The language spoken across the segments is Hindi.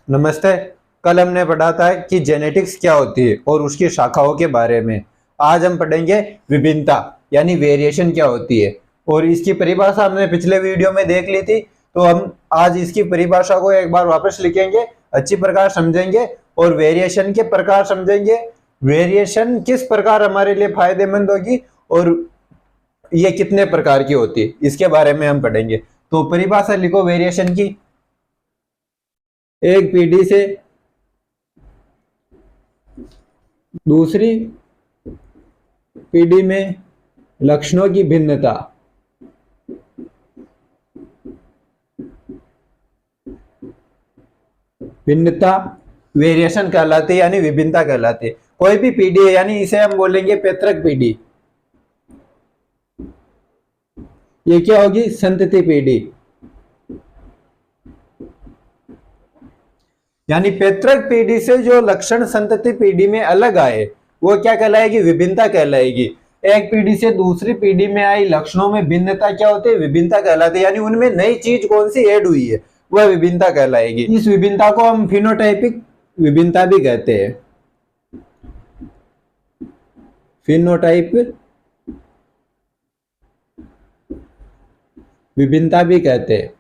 नमस्ते। कल हमने पढ़ा था कि जेनेटिक्स क्या होती है और उसकी शाखाओं के बारे में। आज हम पढ़ेंगे विभिन्नता यानी वेरिएशन क्या होती है, और इसकी परिभाषा हमने पिछले वीडियो में देख ली थी। तो हम आज इसकी परिभाषा को एक बार वापस लिखेंगे, अच्छी प्रकार समझेंगे और वेरिएशन के प्रकार समझेंगे। वेरिएशन किस प्रकार हमारे लिए फायदेमंद होगी और ये कितने प्रकार की होती है, इसके बारे में हम पढ़ेंगे। तो परिभाषा लिखो वेरिएशन की। एक पीढ़ी से दूसरी पीढ़ी में लक्षणों की भिन्नता। भिन्नता वेरिएशन कहलाती है यानी विभिन्नता कहलाती है। कोई भी पीढ़ी है यानी इसे हम बोलेंगे पैतृक पीढ़ी। ये क्या होगी? संतति पीढ़ी। यानी पैतृक पीढ़ी से जो लक्षण संतति पीढ़ी में अलग आए वो क्या कहलाएगी? विभिन्नता कहलाएगी। एक पीढ़ी से दूसरी पीढ़ी में आई लक्षणों में भिन्नता क्या होती है? विभिन्नता कहलाती है। यानी उनमें नई चीज कौन सी ऐड हुई है वह विभिन्नता कहलाएगी। इस विभिन्नता को हम फिनोटाइपिक विभिन्नता भी कहते हैं। फिनोटाइप विभिन्नता भी कहते हैं।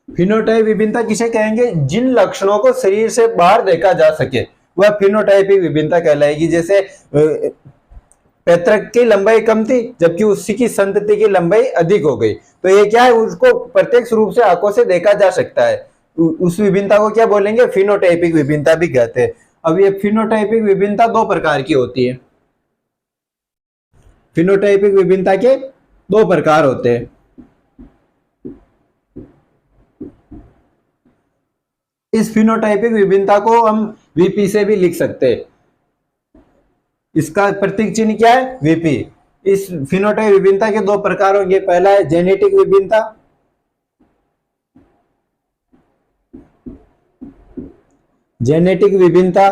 फिनोटाइप विभिन्नता किसे कहेंगे? जिन लक्षणों को शरीर से बाहर देखा जा सके वह फिनोटाइपिक विभिन्नता कहलाएगी। जैसे पैतृक की लंबाई कम थी जबकि उसी की संतति की लंबाई अधिक हो गई, तो ये क्या है? उसको प्रत्यक्ष रूप से आंखों से देखा जा सकता है। उस विभिन्नता को क्या बोलेंगे? फिनोटाइपिक विभिन्नता भी कहते हैं। अब ये फिनोटाइपिक विभिन्नता दो प्रकार की होती है। फिनोटाइपिक विभिन्नता के दो प्रकार होते हैं। इस फिनोटाइपिक विभिन्नता को हम वीपी से भी लिख सकते हैं। इसका प्रतीक चिन्ह क्या है? वीपी। इस फिनोटाइप विभिन्नता के दो प्रकार होंगे। पहला है जेनेटिक विभिन्नता। जेनेटिक विभिन्नता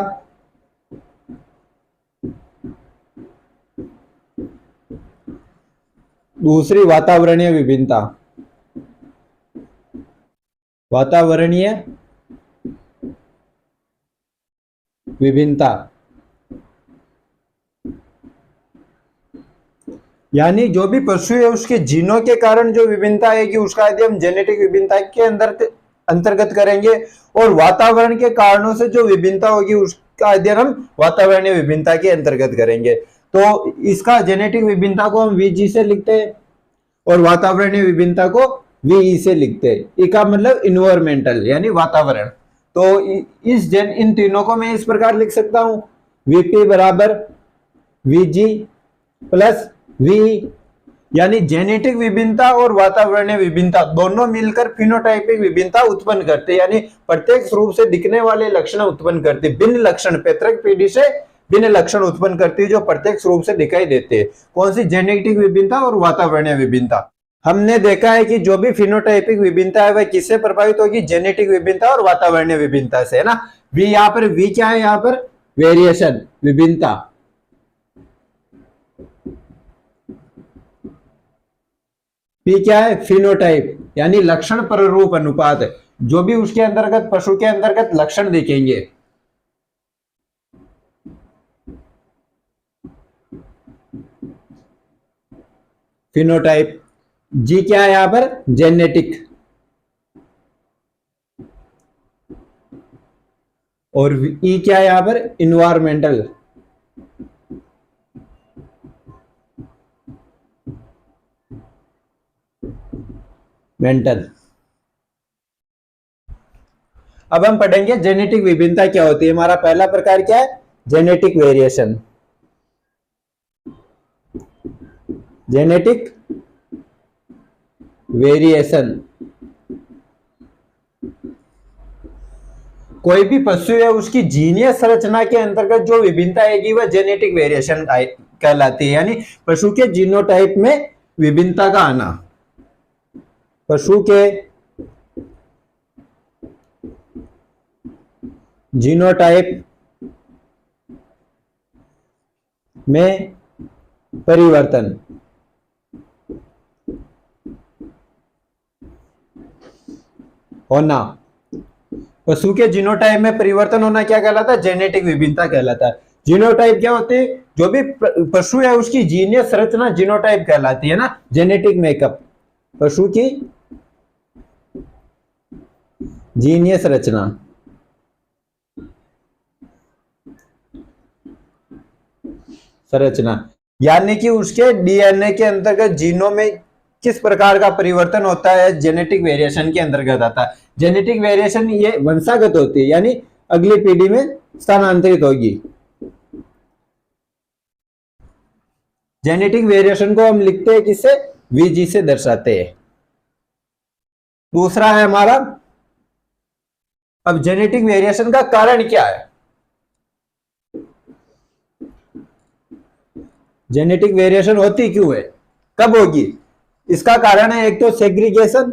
दूसरी वातावरणीय विभिन्नता। वातावरणीय विभिन्नता यानी जो भी पशु है उसके जीनों के कारण जो विभिन्नता आएगी उसका यदि हम जेनेटिक विभिन्नता के अंतर्गत करेंगे, और वातावरण के कारणों से जो विभिन्नता होगी उसका अध्ययन हम वातावरणीय विभिन्नता के अंतर्गत करेंगे। तो इसका जेनेटिक विभिन्नता को हम वीजी से लिखते हैं और वातावरणीय विभिन्नता को वीई से लिखते हैं। इसका मतलब इन्वायरमेंटल यानी वातावरण। तो इन तीनों को मैं इस प्रकार लिख सकता हूं, वीपी बराबर वीजी प्लस वी, यानी जेनेटिक विभिन्नता और वातावरणीय विभिन्नता दोनों मिलकर फिनोटाइपिक विभिन्नता उत्पन्न करते हैं, यानी प्रत्यक्ष रूप से दिखने वाले लक्षण उत्पन्न करते। भिन्न लक्षण पैतृक पीढ़ी से भिन्न लक्षण उत्पन्न करती है जो प्रत्यक्ष रूप से दिखाई देते हैं। कौन सी? जेनेटिक विभिन्नता और वातावरणीय विभिन्नता। हमने देखा है कि जो भी फिनोटाइपिक विभिन्नता है वह किससे प्रभावित होगी? जेनेटिक विभिन्नता और वातावरणीय विभिन्नता से, है ना। वी यहाँ पर वी क्या है? यहाँ पर वेरिएशन विभिन्नता। पी क्या है? फिनोटाइप यानी लक्षण प्ररूप अनुपात, जो भी उसके अंतर्गत पशु के अंतर्गत लक्षण दिखेंगे। फिनोटाइप। जी क्या है यहां पर? जेनेटिक। और ई क्या है यहां पर? इन्वायरमेंटल। मेंटल। अब हम पढ़ेंगे जेनेटिक विभिन्नता क्या होती है। हमारा पहला प्रकार क्या है? Genetic variation. Genetic variation. कोई भी पशु है उसकी जीनीय संरचना के अंतर्गत जो विभिन्नता आएगी वह जेनेटिक वेरिएशन कहलाती है, यानी पशु के जीनोटाइप में विभिन्नता का आना। पशु के जीनोटाइप में परिवर्तन होना। पशु के जीनोटाइप में परिवर्तन होना क्या कहलाता है? जेनेटिक विभिन्नता कहलाता है। जीनोटाइप क्या होते हैं? जो भी पशु है उसकी जीनीय संरचना जीनोटाइप कहलाती है ना, जेनेटिक मेकअप। पशु की जीनीय संरचना, यानी कि उसके डीएनए के अंतर्गत जीनों में किस प्रकार का परिवर्तन होता है, जेनेटिक वेरिएशन के अंतर्गत आता है। जेनेटिक वेरिएशन ये वंशागत होती है, यानी अगली पीढ़ी में स्थानांतरित होगी। जेनेटिक वेरिएशन को हम लिखते हैं किससे? वीजी से दर्शाते हैं। दूसरा है हमारा, अब जेनेटिक वेरिएशन का कारण क्या है? जेनेटिक वेरिएशन होती क्यों है, कब होगी? इसका कारण है एक तो सेग्रीगेशन,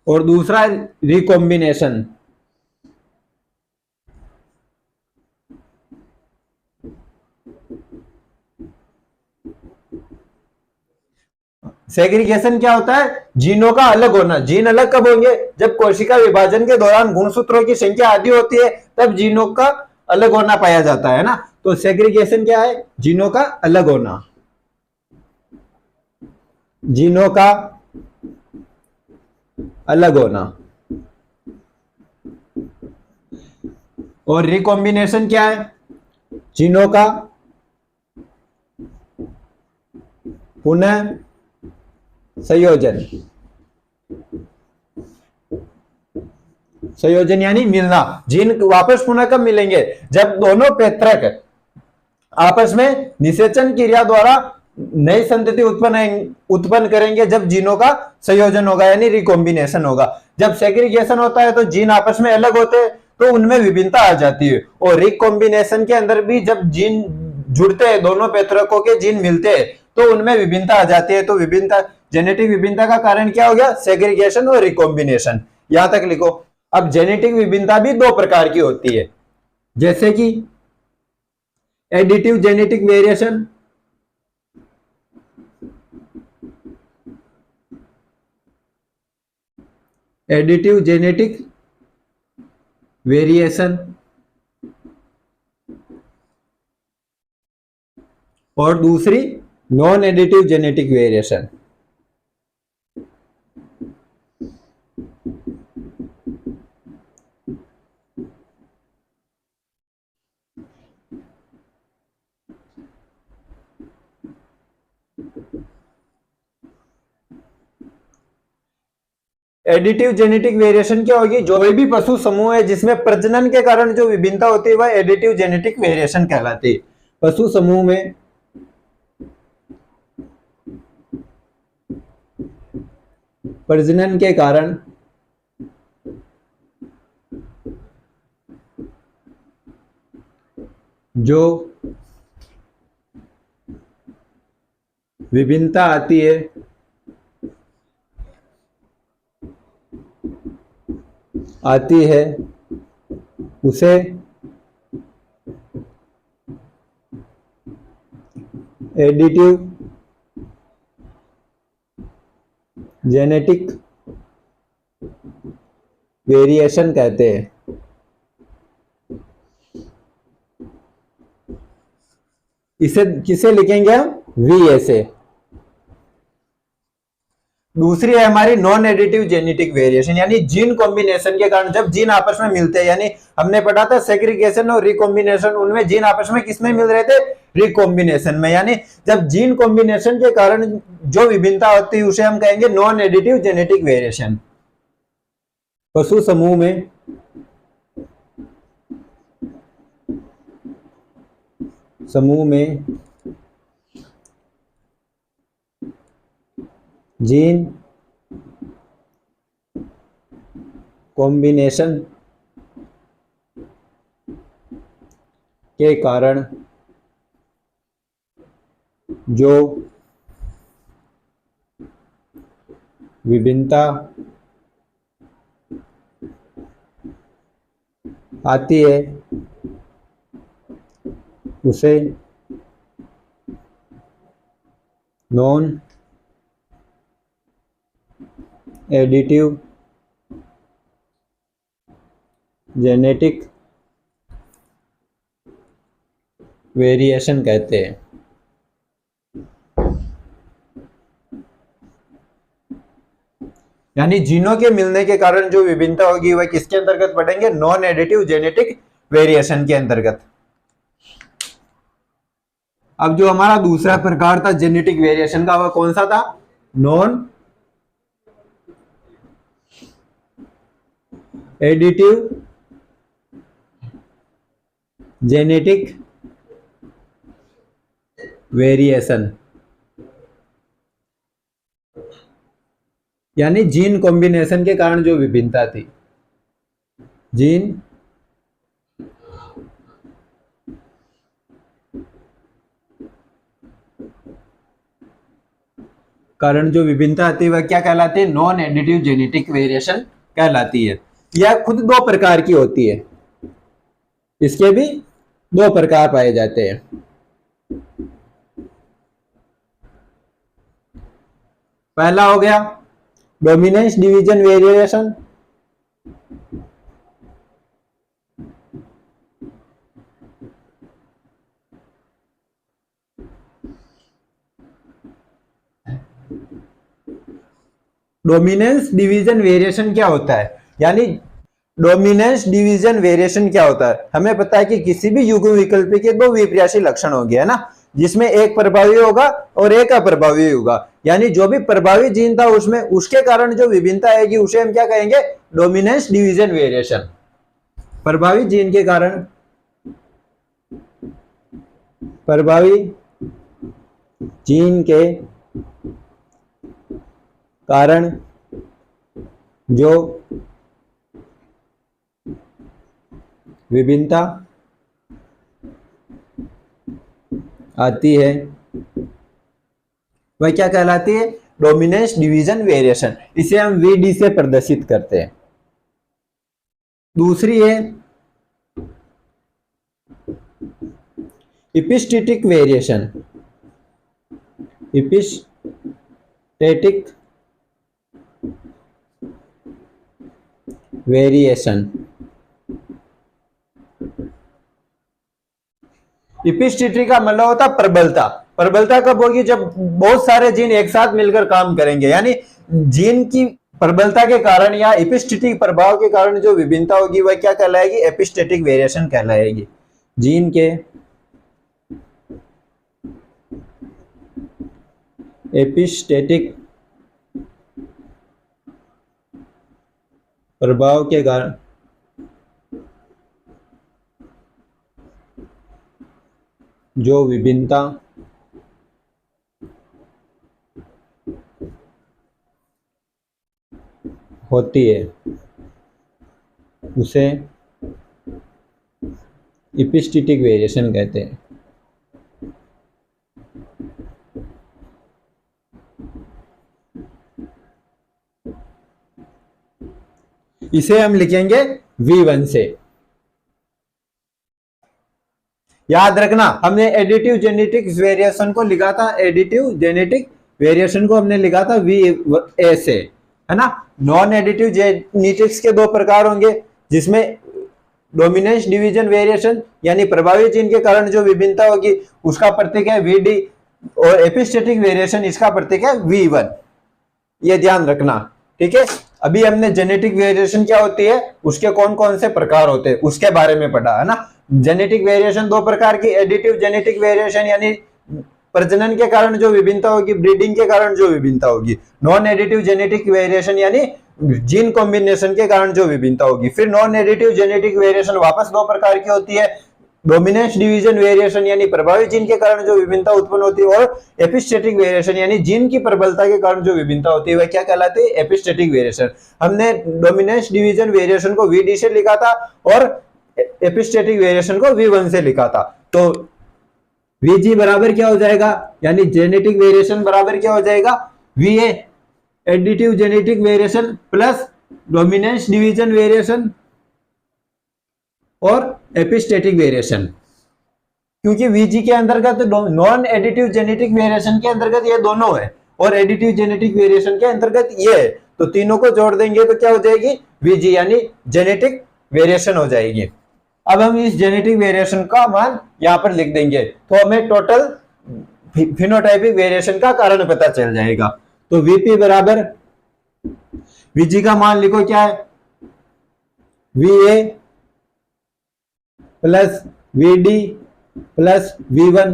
और दूसरा रिकॉम्बिनेशन। सेग्रीगेशन क्या होता है? जीनों का अलग होना। जीन अलग कब होंगे? जब कोशिका विभाजन के दौरान गुणसूत्रों की संख्या अधिक होती है, तब जीनों का अलग होना पाया जाता है ना। तो सेग्रीगेशन क्या है? जीनों का अलग होना, जीनों का अलग होना। और रिकॉम्बिनेशन क्या है? जीनों का पुनः संयोजन। संयोजन यानी मिलना। जीन वापस पुनः कब मिलेंगे? जब दोनों पैतृक आपस में निषेचन क्रिया द्वारा नई संतति उत्पन्न करेंगे, जब जीनों का संयोजन होगा यानी रिकॉम्बिनेशन होगा। जब सेग्रीगेशन होता है तो जीन आपस में अलग होते हैं, तो उनमें विभिन्नता आ जाती है। और रिकॉम्बिनेशन के अंदर भी जब जीन जुड़ते हैं, दोनों पैतृकों के जीन मिलते हैं, तो उनमें विभिन्नता आ जाती है। तो विभिन्नता, जेनेटिक विभिन्नता का कारण क्या हो गया? सेग्रीगेशन और रिकॉम्बिनेशन। यहां तक लिखो। अब जेनेटिक विभिन्नता भी दो प्रकार की होती है, जैसे कि additive genetic variation, additive genetic variation, और दूसरी non additive genetic variation. Additive genetic variation क्या होगी? जो भी पशु समूह है जिसमें प्रजनन के कारण जो विभिन्नता होती है वह एडिटिव जेनेटिक वेरिएशन कहलाती है। पशु समूह में प्रजनन के कारण जो विभिन्नता आती है उसे एडिटिव जेनेटिक वेरिएशन कहते हैं। इसे किसे लिखेंगे हम? वी से। दूसरी है हमारी नॉन एडिटिव जेनेटिक वेरिएशन, यानी जीन कॉम्बिनेशन के कारण जब जीन आपस में मिलते हैं, यानी हमने पढ़ा था सेग्रीगेशन और रिकॉम्बिनेशन, उनमें जीन आपस में किसमें मिल रहे थे? रिकॉम्बिनेशन में। यानी जब जीन कॉम्बिनेशन के कारण जो विभिन्नता होती है उसे हम कहेंगे नॉन एडिटिव जेनेटिक वेरिएशन। पशु समूह में जीन कॉम्बिनेशन के कारण जो विभिन्नता आती है उसे नॉन एडिटिव जेनेटिक वेरिएशन कहते हैं। यानी जीनों के मिलने के कारण जो विभिन्नता होगी वह किसके अंतर्गत पड़ेंगे? नॉन एडिटिव जेनेटिक वेरिएशन के अंतर्गत। अब जो हमारा दूसरा प्रकार था जेनेटिक वेरिएशन का, वह कौन सा था? नॉन एडिटिव जेनेटिक वेरिएशन, यानी जीन कॉम्बिनेशन के कारण जो विभिन्नता थी। जीन कारण जो विभिन्नता आती है वह क्या कहलाती है? नॉन एडिटिव जेनेटिक वेरिएशन कहलाती है। यह खुद दो प्रकार की होती है, इसके भी दो प्रकार पाए जाते हैं। पहला हो गया dominance division variation, dominance division variation क्या होता है? यानी डोमिनेंस डिवीजन वेरिएशन क्या होता है? हमें पता है कि किसी भी युग्म विकल्पी के दो विपर्यासी लक्षण होंगे, है ना, जिसमें एक प्रभावी होगा और एक अप्रभावी होगा। यानी जो भी प्रभावी जीन था उसमें उसके कारण जो विभिन्नता आएगी उसे हम क्या कहेंगे? Dominance division variation. प्रभावी जीन के कारण, प्रभावी जीन के कारण जो विभिन्नता आती है वह क्या कहलाती है? Dominance division variation. इसे हम वीडी से प्रदर्शित करते हैं। दूसरी है इपिस्टेटिक वेरिएशन। इपिस्टेटिक वेरिएशन, इपिस्टेटिक का मतलब होता है प्रबलता। प्रबलता कब होगी? जब बहुत सारे जीन एक साथ मिलकर काम करेंगे। यानी जीन की प्रबलता के कारण या एपिस्टेटिक प्रभाव के कारण जो विभिन्नता होगी वह क्या कहलाएगी? एपिस्टेटिक वेरिएशन कहलाएगी। जीन के एपिस्टेटिक प्रभाव के कारण जो विभिन्नता होती है उसे इपिस्टेटिक वेरिएशन कहते हैं। इसे हम लिखेंगे V1 से। याद रखना, हमने एडिटिव जेनेटिक वेरिएशन को लिखा था, एडिटिव जेनेटिक वेरिएशन को हमने लिखा था VA से, है ना। नॉन एडिटिव जेनेटिक्स के दो प्रकार होंगे, जिसमें डोमिनेंस डिवीजन वेरिएशन यानी प्रभावी जीन के कारण जो विभिन्नता होगी उसका प्रतीक है VD, और एपिस्टेटिक वेरिएशन इसका प्रतीक है V1। ये ध्यान रखना, ठीक है। अभी हमने जेनेटिक वेरिएशन क्या होती है, उसके कौन कौन से प्रकार होते हैं उसके बारे में पढ़ा, है ना। जेनेटिक वेरिएशन दो प्रकार की, एडिटिव जेनेटिक वेरिएशन यानी प्रजनन के कारण जो विभिन्नता होगी, ब्रीडिंग के कारण जो विभिन्नता होगी। नॉन एडिटिव जेनेटिक वेरिएशन यानी जीन कॉम्बिनेशन के कारण जो विभिन्नता होगी। फिर नॉन एडिटिव जेनेटिक वेरिएशन वापस दो प्रकार की होती है, डोमिनेंस डिवीजन वेरिएशन यानी प्रभावी जीन के कारण जो विभिन्नता उत्पन्न होती है, और एपिस्टेटिक वेरिएशन यानी जीन की प्रबलता के कारण जो विभिन्नता होती है वह क्या कहलाती है? Epistatic variation. हमने डोमिनेंस डिवीजन वेरिएशन को VD से लिखा था और एपिस्टेटिक वेरिएशन को V1 से लिखा था। तो VG बराबर क्या हो जाएगा, यानी जेनेटिक वेरिएशन बराबर क्या हो जाएगा? VA additive genetic variation plus dominance division variation और एपिस्टेटिक वेरिएशन, क्योंकि वीजी के अंतर्गत नॉन एडिटिव जेनेटिक वेरिएशन के अंतर्गत ये दोनों है और एडिटिव जेनेटिक वेरिएशन के अंतर्गत ये है, तो तीनों को जोड़ देंगे तो क्या हो जाएगी, वीजी यानी जेनेटिक वेरिएशन हो जाएगी। अब हम इस जेनेटिक वेरिएशन का मान यहां पर लिख देंगे तो हमें टोटल फिनोटाइपिक वेरिएशन का कारण पता चल जाएगा। तो वीपी बराबर वीजी का मान लिखो क्या है, VA plus VD plus V1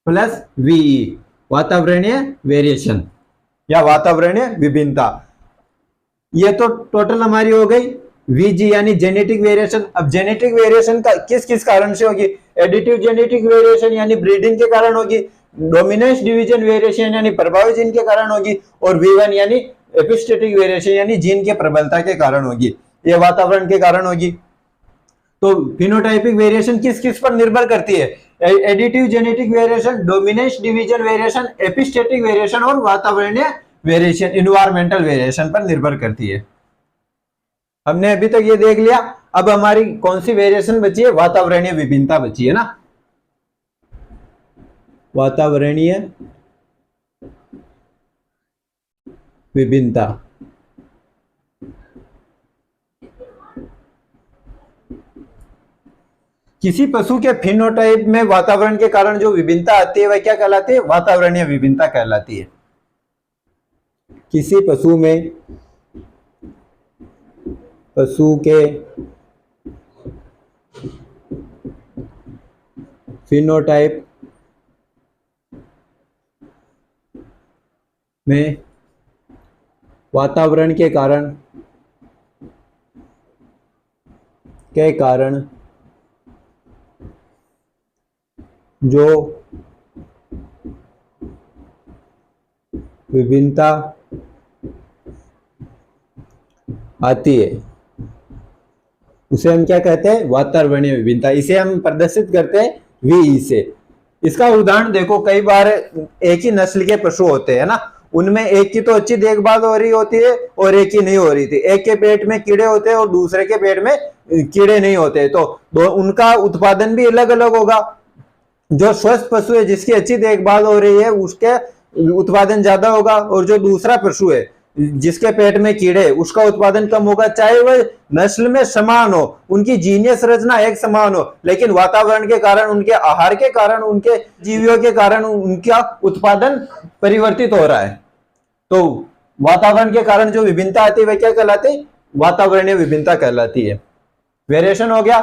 plus VE, वातावरणीय वेरिएशन या वातावरणीय विभिन्नता। ये तो टोटल हमारी हो गई VG यानी जेनेटिक वेरिएशन। अब जेनेटिक वेरिएशन का किस किस कारण से होगी, एडिटिव जेनेटिक वेरिएशन यानी ब्रीडिंग के कारण होगी, डोमिनेंस डिवीजन वेरिएशन यानी प्रभावी जीन के कारण होगी, और V1 यानी एपिस्टेटिक वेरिएशन यानी जीन के प्रबलता के कारण होगी, ये वातावरण के कारण होगी। तो फिनोटाइपिक वेरिएशन किस किस पर निर्भर करती है, additive genetic variation, dominance division variation, epistatic variation और वातावरणीय वेरिएशन इन्वायरमेंटल वेरिएशन पर निर्भर करती है। हमने अभी तक ये देख लिया। अब हमारी कौन सी वेरिएशन बची है, वातावरणीय विभिन्नता बची है ना। वातावरणीय विभिन्नता, किसी पशु के फिनोटाइप में वातावरण के कारण जो विभिन्नता आती है वह क्या कहलाती है, वातावरणीय विभिन्नता कहलाती है। किसी पशु के फिनोटाइप में वातावरण के कारण जो विभिन्नता आती है उसे हम क्या कहते हैं, वातावरणीय विभिन्नता। इसे हम प्रदर्शित करते हैं VE से। इसका उदाहरण देखो, कई बार एक ही नस्ल के पशु होते हैं ना, उनमें एक की तो अच्छी देखभाल हो रही होती है और एक की नहीं हो रही थी, एक के पेट में कीड़े होते हैं और दूसरे के पेट में कीड़े नहीं होते, तो उनका उत्पादन भी अलग अलग होगा। जो स्वस्थ पशु है जिसकी अच्छी देखभाल हो रही है उसके उत्पादन ज्यादा होगा, और जो दूसरा पशु है जिसके पेट में कीड़े उसका उत्पादन कम होगा, चाहे वह नस्ल में समान हो, उनकी जीनीय संरचना एक समान हो, लेकिन वातावरण के कारण, उनके आहार के कारण, उनके जीवियों के कारण उनका उत्पादन परिवर्तित हो रहा है। तो वातावरण के कारण जो विभिन्नता आती है वह क्या कहलाती है, वातावरणीय विभिन्नता कहलाती है। वेरिएशन हो गया।